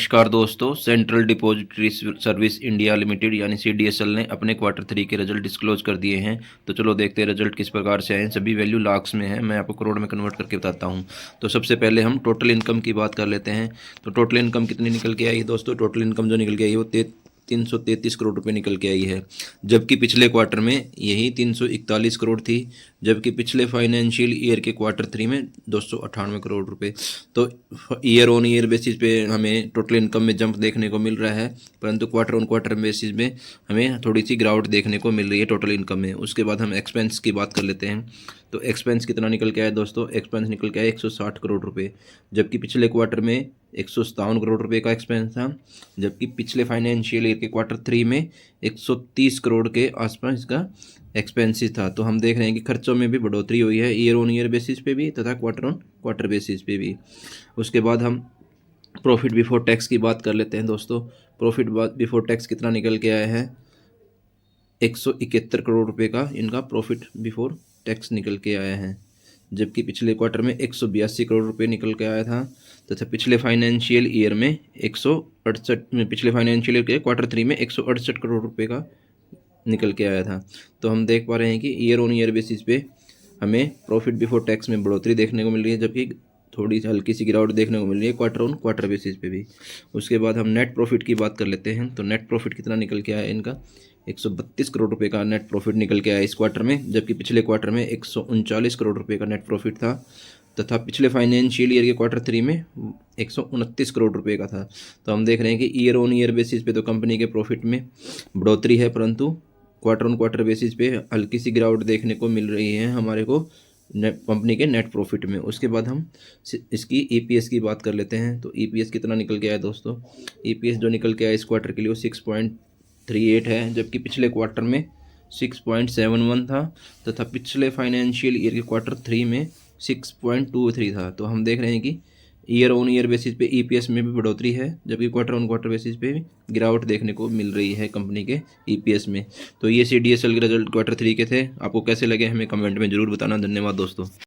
नमस्कार दोस्तों, central depository service India limited यानी सीडीएसएल ने अपने क्वार्टर 3 के रिजल्ट डिस्क्लोज कर दिए हैं। तो चलो देखते हैं रिजल्ट किस प्रकार से आए। सभी वैल्यू लाख्स में है, मैं आपको करोड़ में कन्वर्ट करके बताता हूं। तो सबसे पहले हम टोटल इनकम की बात कर लेते हैं। तो टोटल इनकम कितनी निकल के आई दोस्तों? टोटल इनकम जो निकल के आई वो 333 करोड़ रुपए निकल के आई है, जबकि पिछले क्वार्टर में यही 341 करोड़ थी, जबकि पिछले फाइनेंशियल ईयर के क्वार्टर 3 में 298 करोड़ रुपए। तो ईयर ऑन ईयर बेसिस पे हमें टोटल इनकम में जंप देखने को मिल रहा है, परंतु क्वार्टर ऑन क्वार्टर बेसिस में हमें थोड़ी सी गिरावट देखने को मिल रही है टोटल इनकम में। उसके बाद हम एक्सपेंस की बात कर लेते हैं। तो एक्सपेंस कितना निकल के आया दोस्तों? एक्सपेंस निकल के आया 160 करोड़ रुपए, जबकि पिछले क्वार्टर में 157 करोड़ रुपए का एक्सपेंस था, जबकि पिछले फाइनेंशियल ईयर के क्वार्टर 3 में 130 करोड़ के आसपास इसका एक्सपेंसिस था। तो हम देख रहे हैं कि खर्चों में भी बढ़ोतरी हुई है ईयर ऑन ईयर बेसिस पे भी तथा क्वार्टर ऑन क्वार्टर बेसिस पे भी। उसके बाद हम प्रॉफिट बिफोर टैक्स की बात कर लेते हैं दोस्तों। प्रॉफिट बिफोर टैक्स कितना निकल के आया है? 171 करोड़ रुपए का इनका प्रॉफिट बिफोर टैक्स निकल के आया है, जबकि पिछले क्वार्टर में 182 करोड़ रुपए निकल के आया था, तथा पिछले फाइनेंशियल ईयर में 168 पिछले फाइनेंशियल ईयर के क्वार्टर 3 में 168 करोड़ रुपए का निकल के आया था। तो हम देख पा रहे हैं कि ईयर ऑन ईयर बेसिस पे हमें प्रॉफिट बिफोर टैक्स में बढ़ोतरी देखने को मिल रही है, जबकि थोड़ी हल्की सी गिरावट देखने को मिल रही है क्वार्टर ऑन क्वार्टर बेसिस पे भी। उसके बाद हम नेट प्रॉफिट की बात कर लेते हैं। तो नेट प्रॉफिट कितना निकल के आया इनका? 132 करोड़ रुपए का नेट प्रॉफिट निकल के आया इस क्वार्टर में, जबकि पिछले क्वार्टर में 139 करोड़ रुपए का नेट प्रॉफिट था, तथा पिछले फाइनेंशियल ईयर के क्वार्टर 3 में 129 करोड़ रुपए का था। तो हम देख रहे हैं कि ईयर ऑन ईयर बेसिस पे तो कंपनी के प्रॉफिट में बढ़ोतरी है, परंतु क्वार्टर ऑन क्वार्टर बेसिस पे हल्की सी गिरावट देखने को मिल रही है हमारे को कंपनी के नेट प्रॉफिट में। उसके बाद हम इसकी ईपीएस की बात कर लेते हैं। तो ईपीएस कितना निकल के आया दोस्तों? ईपीएस जो निकल के आया इस क्वार्टर के लिए वो 6.38 है, जबकि पिछले क्वार्टर में 6.71 था, तथा पिछले फाइनेंशियल ईयर के क्वार्टर 3 में 6.23 था। तो हम देख रहे हैं कि ईयर ऑन ईयर बेसिस पे ईपीएस में भी बढ़ोतरी है, जबकि क्वार्टर ऑन क्वार्टर बेसिस पे गिरावट देखने को मिल रही है कंपनी के ईपीएस में। तो ये सीडीएसएल के रिजल्ट क्वार्टर 3 के थे। आपको कैसे लगे हमें कमेंट में ज़रूर बताना। धन्यवाद दोस्तों।